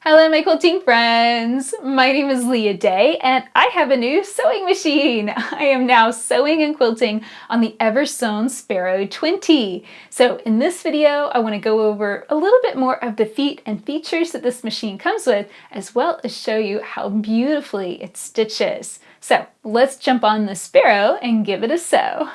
Hello my quilting friends! My name is Leah Day and I have a new sewing machine. I am now sewing and quilting on the Eversewn Sparrow 20. So in this video I want to go over a little bit more of the feet and features that this machine comes with, as well as show you how beautifully it stitches. So let's jump on the Sparrow and give it a sew.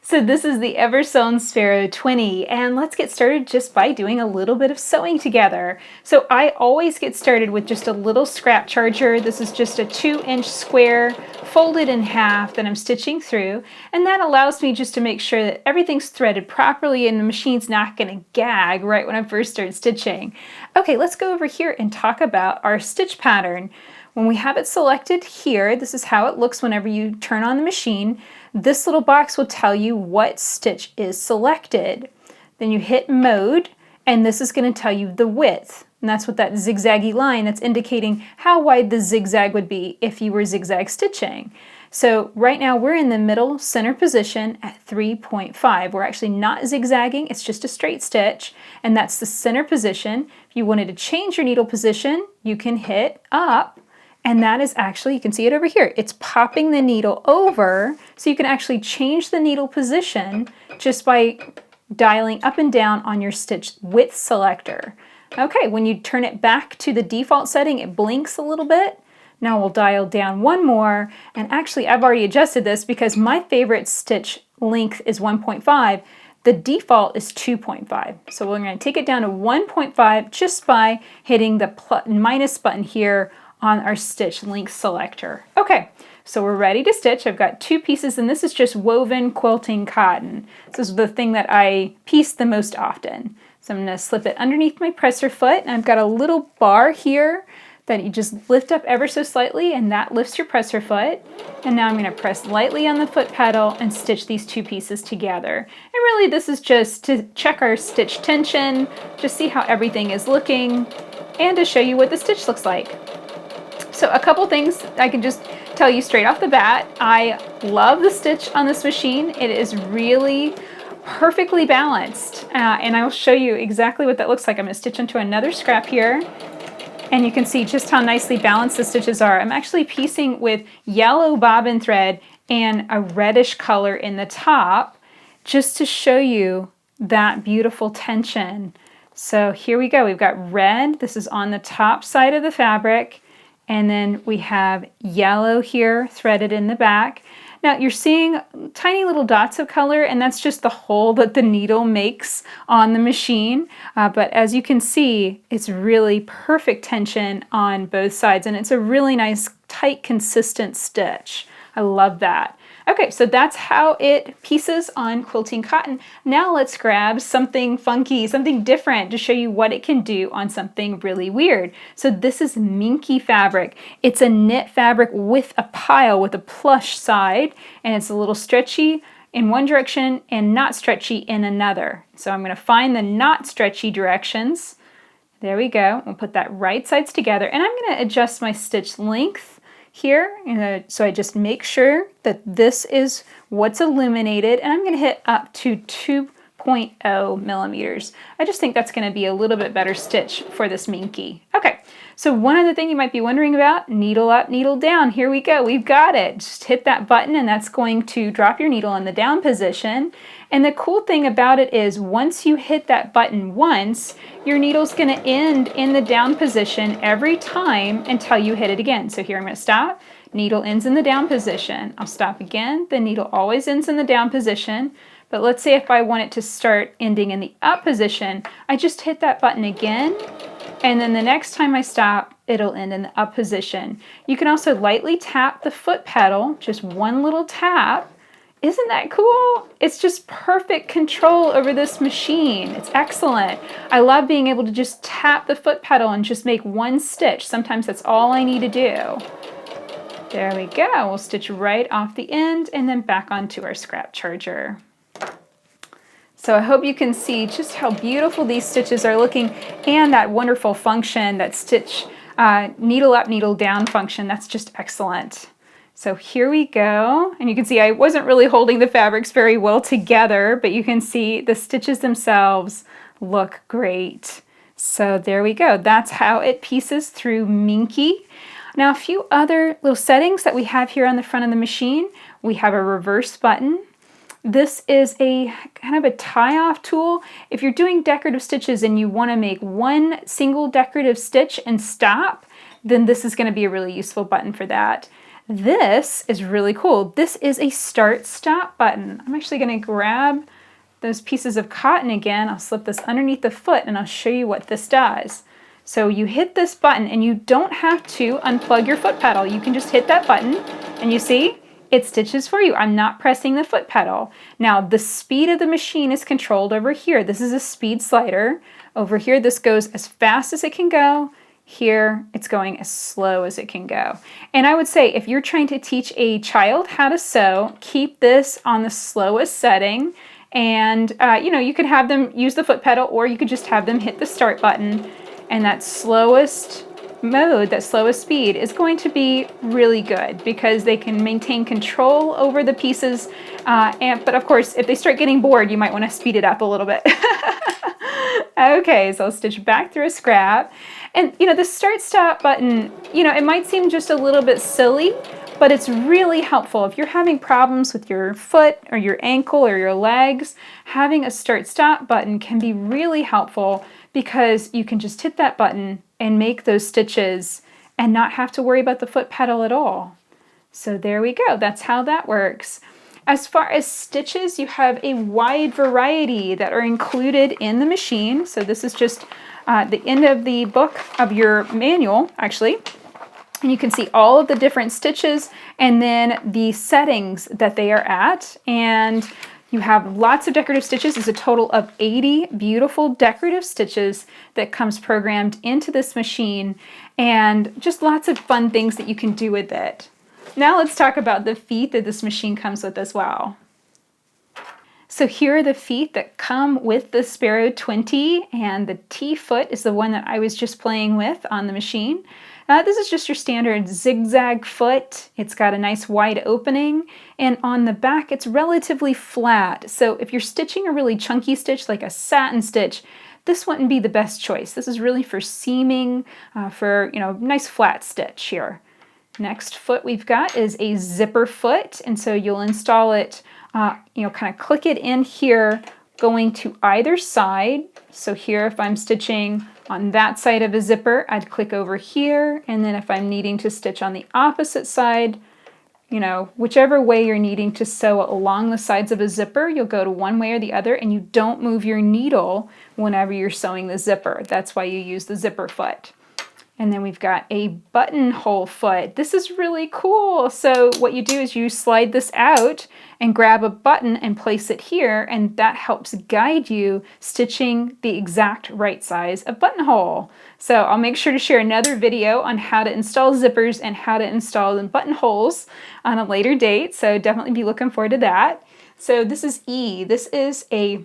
So this is the Eversewn Sparrow 20, and let's get started just by doing a little bit of sewing together. So I always get started with just a little scrap charger. This is just a 2-inch square folded in half that I'm stitching through, and that allows me just to make sure that everything's threaded properly and the machine's not going to gag right when I first start stitching. Okay, let's go over here and talk about our stitch pattern. When we have it selected here, this is how it looks whenever you turn on the machine. This little box will tell you what stitch is selected. Then you hit mode, and this is going to tell you the width. And that's what that zigzaggy line, that's indicating how wide the zigzag would be if you were zigzag stitching. So right now we're in the middle center position at 3.5. We're actually not zigzagging, it's just a straight stitch, and that's the center position. If you wanted to change your needle position, you can hit up. And that is actually, you can see it over here, it's popping the needle over, so you can actually change the needle position just by dialing up and down on your stitch width selector. Okay, when you turn it back to the default setting, it blinks a little bit. Now we'll dial down one more, and actually I've already adjusted this because my favorite stitch length is 1.5. The default is 2.5. So we're going to take it down to 1.5 just by hitting the minus button here on our stitch length selector. Okay, so we're ready to stitch. I've got two pieces, and this is just woven quilting cotton. This is the thing that I piece the most often. So I'm going to slip it underneath my presser foot, and I've got a little bar here that you just lift up ever so slightly, and that lifts your presser foot. And now I'm going to press lightly on the foot pedal and stitch these two pieces together. And really this is just to check our stitch tension, just see how everything is looking, and to show you what the stitch looks like. So a couple things I can just tell you straight off the bat. I love the stitch on this machine. It is really perfectly balanced, and I will show you exactly what that looks like. I'm going to stitch into another scrap here, and you can see just how nicely balanced the stitches are. I'm actually piecing with yellow bobbin thread and a reddish color in the top just to show you that beautiful tension. So here we go. We've got red. This is on the top side of the fabric. And then we have yellow here threaded in the back. Now you're seeing tiny little dots of color, and that's just the hole that the needle makes on the machine. But as you can see, it's really perfect tension on both sides, and it's a really nice, tight, consistent stitch. I love that. Okay, so that's how it pieces on quilting cotton. Now let's grab something funky, something different to show you what it can do on something really weird. So this is Minky Fabric. It's a knit fabric with a pile with a plush side, and it's a little stretchy in one direction and not stretchy in another. So I'm going to find the not stretchy directions. There we go. We'll put that right sides together, and I'm going to adjust my stitch length here, so I just make sure that this is what's illuminated, and I'm going to hit up to 2.0 millimeters. I just think that's going to be a little bit better stitch for this Minky. Okay, so one other thing you might be wondering about, needle up, needle down. Here we go, we've got it. Just hit that button, and that's going to drop your needle in the down position. And the cool thing about it is once you hit that button once, your needle's going to end in the down position every time until you hit it again. So here I'm going to stop, needle ends in the down position. I'll stop again, the needle always ends in the down position. But let's say if I want it to start ending in the up position, I just hit that button again, and then the next time I stop, it'll end in the up position. You can also lightly tap the foot pedal, just one little tap. Isn't that cool? It's just perfect control over this machine. It's excellent. I love being able to just tap the foot pedal and just make one stitch. Sometimes that's all I need to do. There we go. We'll stitch right off the end and then back onto our scrap charger. So I hope you can see just how beautiful these stitches are looking, and that wonderful function, that stitch needle up, needle down function. That's just excellent. So here we go, and you can see I wasn't really holding the fabrics very well together, but you can see the stitches themselves look great. So there we go. That's how it pieces through Minky. Now a few other little settings that we have here on the front of the machine. We have a reverse button. This is a kind of a tie-off tool. If you're doing decorative stitches and you want to make one single decorative stitch and stop, then this is going to be a really useful button for that. This is really cool. This is a start-stop button. I'm actually going to grab those pieces of cotton again. I'll slip this underneath the foot and I'll show you what this does. So you hit this button and you don't have to unplug your foot pedal. You can just hit that button and you see it stitches for you. I'm not pressing the foot pedal. Now the speed of the machine is controlled over here. This is a speed slider. Over here this goes as fast as it can go. Here it's going as slow as it can go. And I would say if you're trying to teach a child how to sew, keep this on the slowest setting. And you could have them use the foot pedal, or you could just have them hit the start button. And that slowest mode, that slowest speed, is going to be really good because they can maintain control over the pieces. But of course, if they start getting bored, you might want to speed it up a little bit. Okay, so I'll stitch back through a scrap. And the start-stop button, it might seem just a little bit silly, but it's really helpful. If you're having problems with your foot or your ankle or your legs, having a start-stop button can be really helpful because you can just hit that button and make those stitches and not have to worry about the foot pedal at all. So there we go. That's how that works. As far as stitches, you have a wide variety that are included in the machine. So this is just the end of the book of your manual, actually. And you can see all of the different stitches and then the settings that they are at. And you have lots of decorative stitches. There's a total of 80 beautiful decorative stitches that comes programmed into this machine, and just lots of fun things that you can do with it. Now let's talk about the feet that this machine comes with as well. So here are the feet that come with the Sparrow 20, and the T foot is the one that I was just playing with on the machine. This is just your standard zigzag foot. It's got a nice wide opening, and on the back it's relatively flat. So if you're stitching a really chunky stitch like a satin stitch, this wouldn't be the best choice. This is really for seaming, for nice flat stitch here. Next foot we've got is a zipper foot, and so you'll install it, kind of click it in here, going to either side. So here, if I'm stitching on that side of a zipper, I'd click over here, and then if I'm needing to stitch on the opposite side, whichever way you're needing to sew along the sides of a zipper, you'll go to one way or the other, and you don't move your needle whenever you're sewing the zipper. That's why you use the zipper foot. And then we've got a buttonhole foot. This is really cool. So what you do is you slide this out and grab a button and place it here, and that helps guide you stitching the exact right size of buttonhole. So I'll make sure to share another video on how to install zippers and how to install the buttonholes on a later date. So definitely be looking forward to that. So this is E. This is a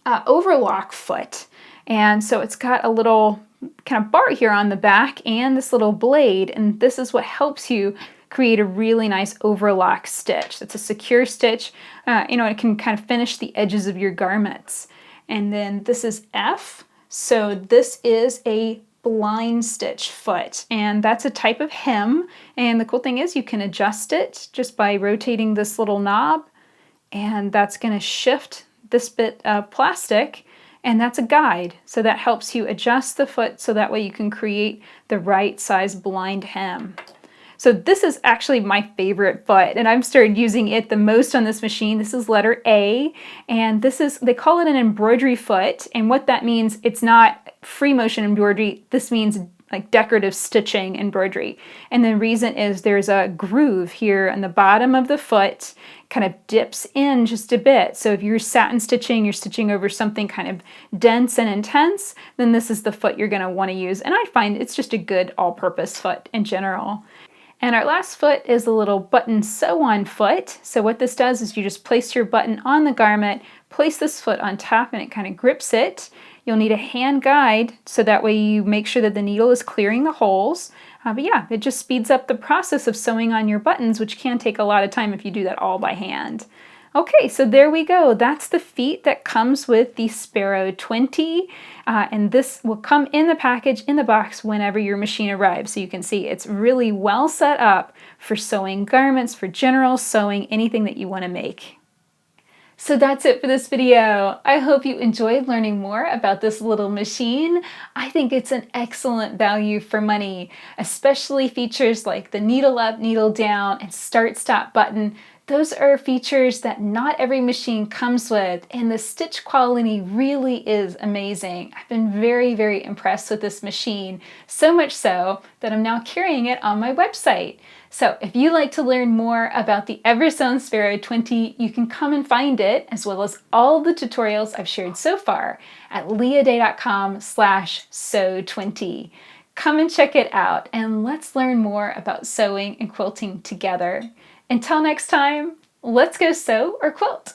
overlock foot. And so it's got a little kind of bar here on the back and this little blade, and this is what helps you create a really nice overlock stitch. It's a secure stitch. It can kind of finish the edges of your garments. And then this is F. So this is a blind stitch foot, and that's a type of hem. And the cool thing is you can adjust it just by rotating this little knob, and that's going to shift this bit of plastic. And that's a guide, so that helps you adjust the foot so that way you can create the right size blind hem. So this is actually my favorite foot, and I've started using it the most on this machine. This is letter A, and they call it an embroidery foot, and what that means, it's not free motion embroidery. This means like decorative stitching embroidery. And the reason is there's a groove here on the bottom of the foot, kind of dips in just a bit. So if you're satin stitching, you're stitching over something kind of dense and intense, then this is the foot you're going to want to use. And I find it's just a good all-purpose foot in general. And our last foot is a little button sew-on foot. So what this does is you just place your button on the garment, place this foot on top, and it kind of grips it. You'll need a hand guide so that way you make sure that the needle is clearing the holes. But yeah, it just speeds up the process of sewing on your buttons, which can take a lot of time if you do that all by hand. Okay, so there we go. That's the feet that comes with the Sparrow 20. And this will come in the package, in the box, whenever your machine arrives. So you can see it's really well set up for sewing garments, for general sewing, anything that you want to make. So that's it for this video. I hope you enjoyed learning more about this little machine. I think it's an excellent value for money, especially features like the needle up, needle down, and start-stop button. Those are features that not every machine comes with, and the stitch quality really is amazing. I've been very, very impressed with this machine, so much so that I'm now carrying it on my website. So if you'd like to learn more about the Eversewn Sparrow 20, you can come and find it, as well as all the tutorials I've shared so far, at leahday.com/sew20. Come and check it out, and let's learn more about sewing and quilting together. Until next time, let's go sew or quilt.